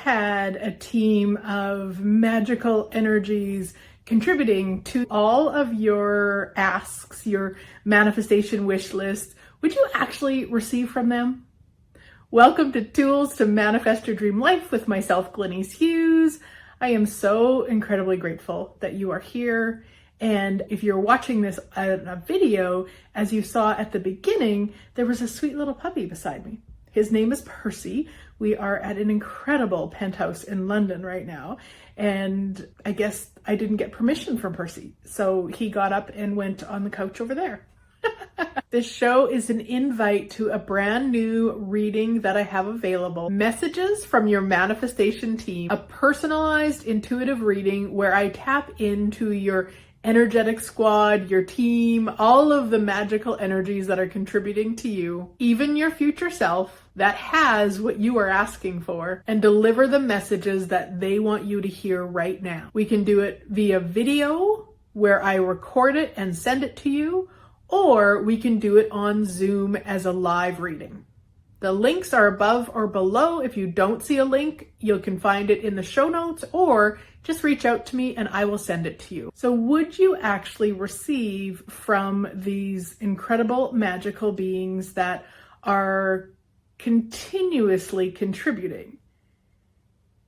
had a team of magical energies contributing to all of your asks, your manifestation wish list, would you actually receive from them? Welcome to Tools to Manifest Your Dream Life with myself, Glenyce. I am so incredibly grateful that you are here. And if you're watching this a video, as you saw at the beginning, there was a sweet little puppy beside me. His name is Percy. We are at an incredible penthouse in London right now. And I guess I didn't get permission from Percy. So he got up and went on the couch over there. This show is an invite to a brand new reading that I have available. Messages from your manifestation team. A personalized intuitive reading where I tap into your energetic squad, your team, all of the magical energies that are contributing to you, even your future self that has what you are asking for, and deliver the messages that they want you to hear right now. We can do it via video where I record it and send it to you, or we can do it on Zoom as a live reading. The links are above or below. If you don't see a link, you can find it in the show notes, or just reach out to me and I will send it to you. So would you actually receive from these incredible magical beings that are continuously contributing?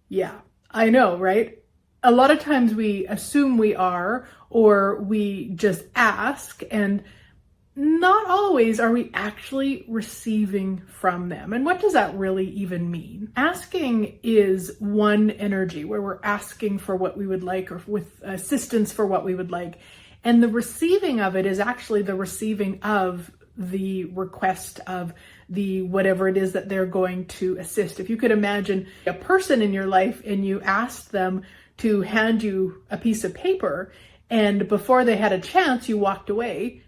Yeah, I know, right? A lot of times we assume we are, or we just ask, and not always are we actually receiving from them. And what does that really even mean? Asking is one energy where we're asking for what we would like, or with assistance for what we would like. And the receiving of it is actually the receiving of the request of the whatever it is that they're going to assist. If you could imagine a person in your life and you asked them to hand you a piece of paper, and before they had a chance, you walked away.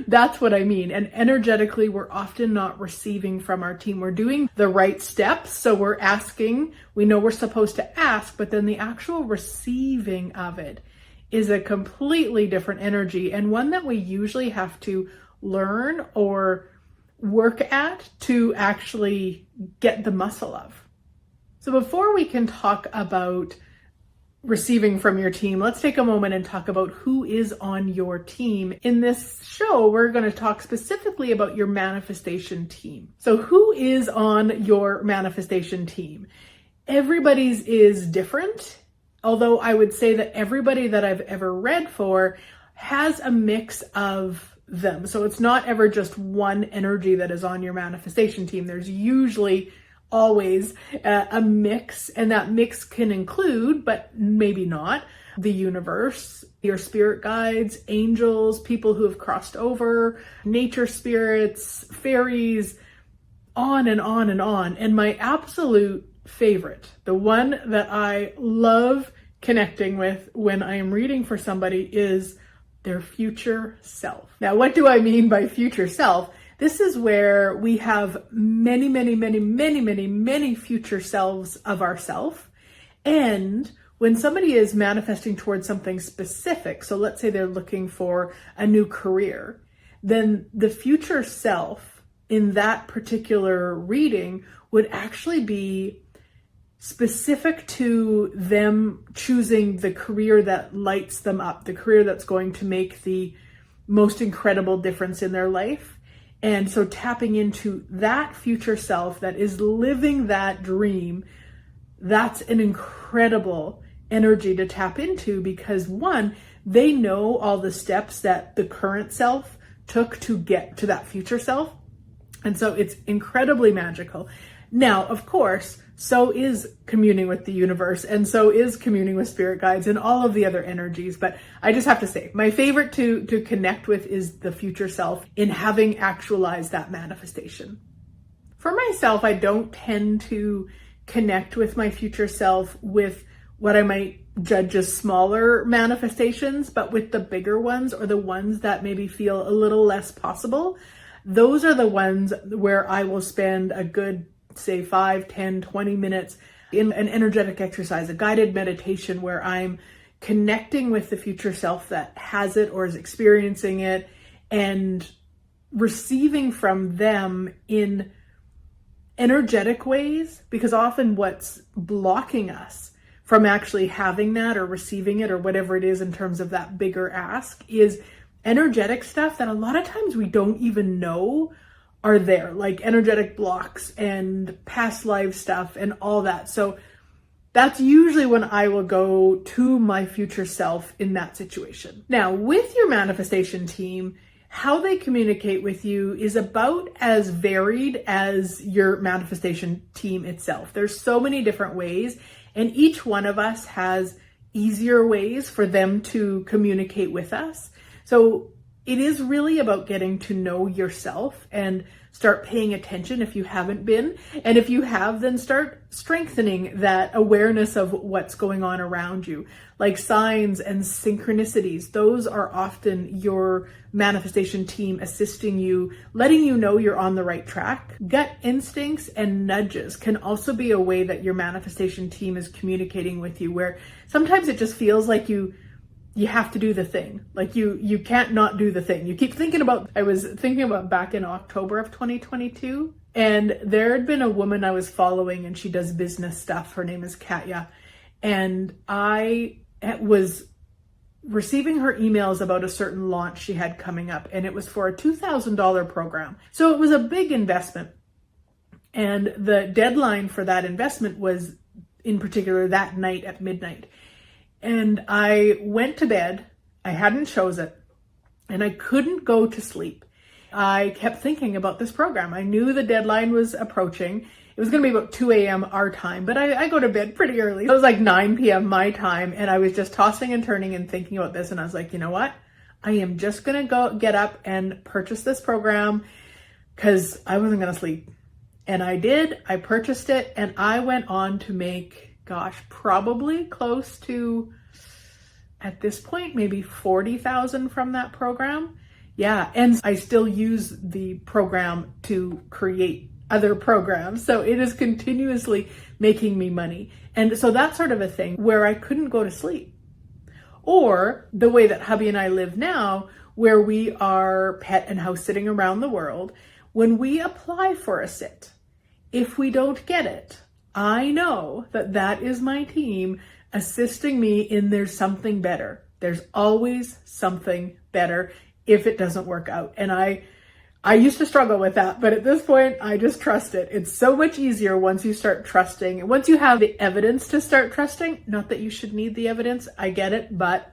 That's what I mean. And energetically, we're often not receiving from our team. We're doing the right steps. So we're asking, we know we're supposed to ask, but then the actual receiving of it is a completely different energy, and one that we usually have to learn or work at to actually get the muscle of. So before we can talk about receiving from your team, let's take a moment and talk about who is on your team. In this show, we're going to talk specifically about your manifestation team. So who is on your manifestation team? Everybody's is different, although I would say that everybody that I've ever read for has a mix of them. So it's not ever just one energy that is on your manifestation team. There's usually always a mix, and that mix can include, but maybe not, the universe, your spirit guides, angels, people who have crossed over, nature spirits, fairies, on and on and on. And my absolute favorite, the one that I love connecting with when I am reading for somebody, is their future self. Now, what do I mean by future self? This is where we have many future selves of ourself. And when somebody is manifesting towards something specific, so let's say they're looking for a new career, then the future self in that particular reading would actually be specific to them choosing the career that lights them up, the career that's going to make the most incredible difference in their life. And so tapping into that future self that is living that dream, that's an incredible energy to tap into, because one, they know all the steps that the current self took to get to that future self. And so it's incredibly magical. Now, of course, so is communing with the universe, and so is communing with spirit guides and all of the other energies. But I just have to say, my favorite to connect with is the future self in having actualized that manifestation. For myself, I don't tend to connect with my future self with what I might judge as smaller manifestations, but with the bigger ones, or the ones that maybe feel a little less possible. Those are the ones where I will spend a good, say, 5, 10, 20 minutes in an energetic exercise, a guided meditation where I'm connecting with the future self that has it or is experiencing it, and receiving from them in energetic ways, because often what's blocking us from actually having that or receiving it or whatever it is in terms of that bigger ask is energetic stuff that a lot of times we don't even know are there, like energetic blocks and past life stuff and all that. So that's usually when I will go to my future self in that situation. Now, with your manifestation team, how they communicate with you is about as varied as your manifestation team itself. There's so many different ways, and each one of us has easier ways for them to communicate with us. So it is really about getting to know yourself and start paying attention if you haven't been. And if you have, then start strengthening that awareness of what's going on around you. Like signs and synchronicities, those are often your manifestation team assisting you, letting you know you're on the right track. Gut instincts and nudges can also be a way that your manifestation team is communicating with you, where sometimes it just feels like you have to do the thing. Like you can't not do the thing. You keep thinking about, I was thinking about back in October of 2022, and there had been a woman I was following and she does business stuff. Her name is Katya. And I was receiving her emails about a certain launch she had coming up, and it was for a $2,000 program. So it was a big investment. And the deadline for that investment was in particular that night at midnight. And I went to bed, I hadn't chose it, and I couldn't go to sleep. I kept thinking about this program. I knew the deadline was approaching. It was going to be about 2 a.m. our time, but I go to bed pretty early. It was like 9 p.m. my time, and I was just tossing and turning and thinking about this, and I was like, you know what? I am just going to go get up and purchase this program because I wasn't going to sleep. And I did. I purchased it, and I went on to make, probably close to, at this point, maybe 40,000 from that program. Yeah, and I still use the program to create other programs. So it is continuously making me money. And so that's sort of a thing where I couldn't go to sleep. Or the way that hubby and I live now, where we are pet and house sitting around the world, when we apply for a sit, if we don't get it, I know that that is my team assisting me in there's something better. There's always something better if it doesn't work out. And I used to struggle with that, but at this point, I just trust it. It's so much easier once you start trusting. Once you have the evidence to start trusting, not that you should need the evidence, I get it, but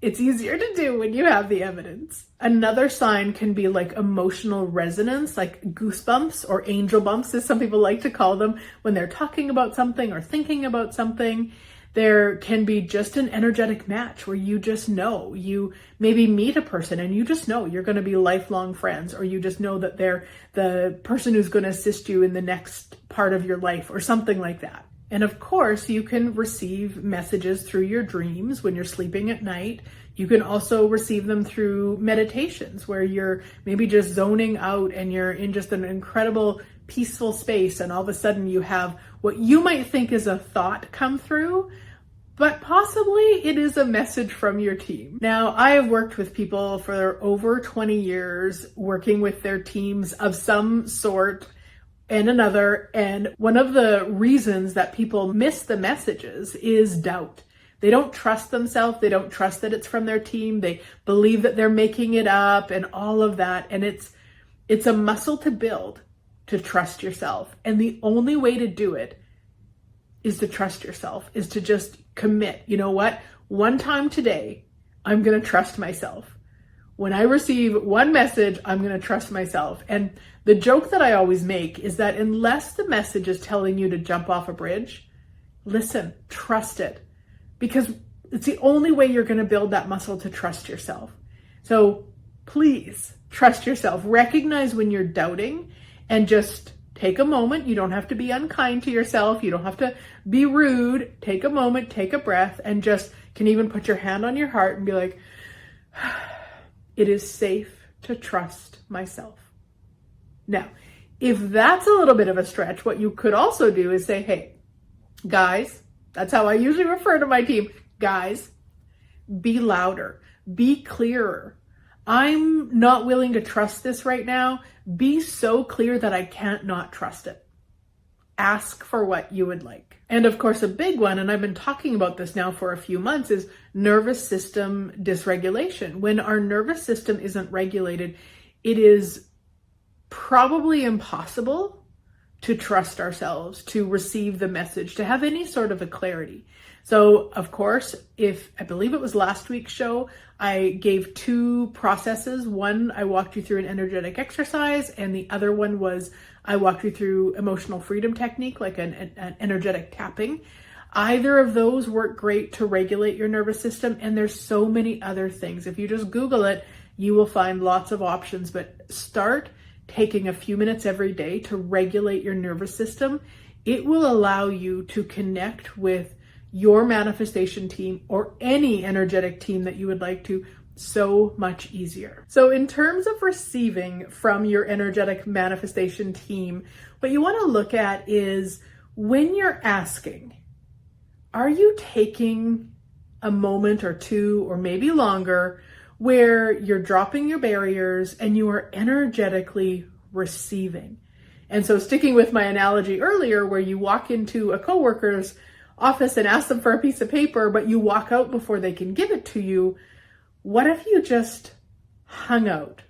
it's easier to do when you have the evidence. Another sign can be like emotional resonance, like goosebumps or angel bumps, as some people like to call them, when they're talking about something or thinking about something. There can be just an energetic match where you just know, you maybe meet a person and you just know you're going to be lifelong friends, or you just know that they're the person who's going to assist you in the next part of your life or something like that. And of course, you can receive messages through your dreams when you're sleeping at night. You can also receive them through meditations where you're maybe just zoning out and you're in just an incredible peaceful space, and all of a sudden you have what you might think is a thought come through, but possibly it is a message from your team. Now, I have worked with people for over 20 years, working with their teams of some sort and another. And one of the reasons that people miss the messages is doubt. They don't trust themselves. They don't trust that it's from their team. They believe that they're making it up and all of that. And it's a muscle to build, to trust yourself. And the only way to do it is to trust yourself, is to just commit. You know what? One time today, I'm going to trust myself. When I receive one message, I'm going to trust myself. And the joke that I always make is that unless the message is telling you to jump off a bridge, listen, trust it. Because it's the only way you're going to build that muscle to trust yourself. So please trust yourself. Recognize when you're doubting and just take a moment. You don't have to be unkind to yourself. You don't have to be rude. Take a moment, take a breath, and just can even put your hand on your heart and be like, it is safe to trust myself. Now, if that's a little bit of a stretch, what you could also do is say, hey, guys, that's how I usually refer to my team. Guys, be louder, be clearer. I'm not willing to trust this right now. Be so clear that I can't not trust it. ask for what you would like. And of course, a big one, and I've been talking about this now for a few months, is nervous system dysregulation. When our nervous system isn't regulated, it is probably impossible to trust ourselves, to receive the message, to have any sort of a clarity. So of course, I believe it was last week's show, I gave 2 processes. One, I walked you through an energetic exercise, and the other one was I walked you through emotional freedom technique, like an energetic tapping. Either of those work great to regulate your nervous system, and there's so many other things. If you just Google it, you will find lots of options, but start taking a few minutes every day to regulate your nervous system. It will allow you to connect with your manifestation team or any energetic team that you would like to so much easier. So in terms of receiving from your energetic manifestation team, what you want to look at is when you're asking, are you taking a moment or 2 or maybe longer where you're dropping your barriers and you are energetically receiving? And so sticking with my analogy earlier, where you walk into a coworker's office and ask them for a piece of paper, but you walk out before they can give it to you, what if you just hung out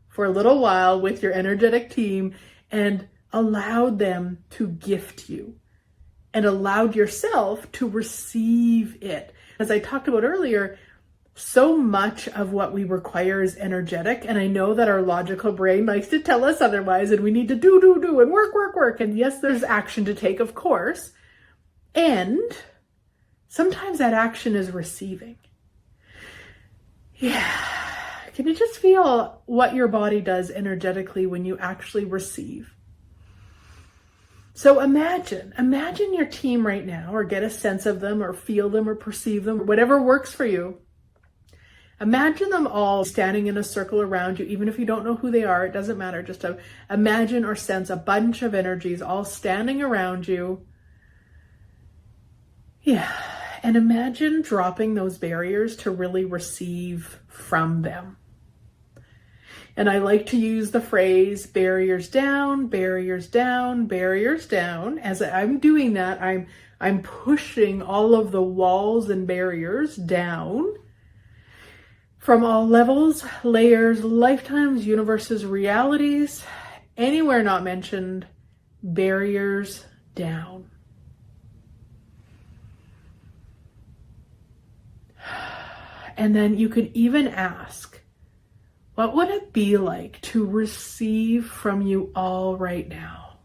for a little while with your energetic team and allowed them to gift you and allowed yourself to receive it? As I talked about earlier, so much of what we require is energetic. And I know that our logical brain likes to tell us otherwise, and we need to do and work. And yes, there's action to take, of course. And sometimes that action is receiving. Yeah. Can you just feel what your body does energetically when you actually receive? So imagine your team right now, or get a sense of them, or feel them, or perceive them, whatever works for you. Imagine them all standing in a circle around you. Even if you don't know who they are, it doesn't matter. Just imagine or sense a bunch of energies all standing around you. Yeah. And imagine dropping those barriers to really receive from them. And I like to use the phrase barriers down, barriers down, barriers down. As I'm doing that, I'm pushing all of the walls and barriers down from all levels, layers, lifetimes, universes, realities, anywhere not mentioned, barriers down. And then you could even ask, what would it be like to receive from you all right now?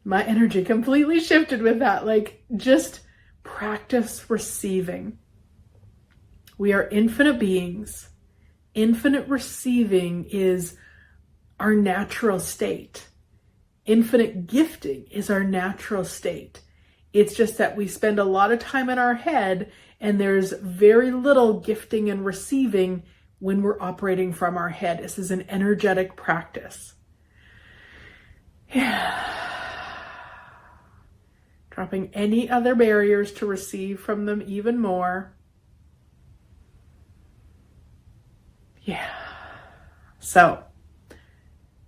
My energy completely shifted with that. Like, just practice receiving. We are infinite beings. Infinite receiving is our natural state. Infinite gifting is our natural state. It's just that we spend a lot of time in our head, and there's very little gifting and receiving when we're operating from our head. This is an energetic practice. Yeah. Dropping any other barriers to receive from them even more. Yeah. So,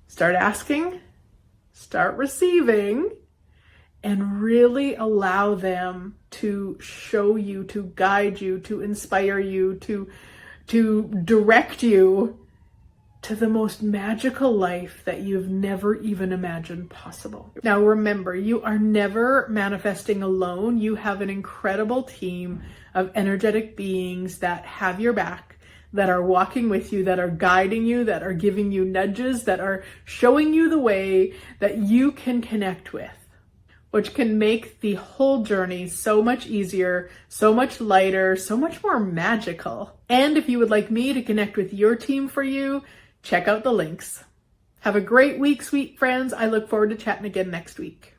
start asking, start receiving, and really allow them to show you, to guide you, to inspire you, to direct you to the most magical life that you've never even imagined possible. Now remember, you are never manifesting alone. You have an incredible team of energetic beings that have your back, that are walking with you, that are guiding you, that are giving you nudges, that are showing you the way that you can connect with, which can make the whole journey so much easier, so much lighter, so much more magical. And if you would like me to connect with your team for you, check out the links. Have a great week, sweet friends. I look forward to chatting again next week.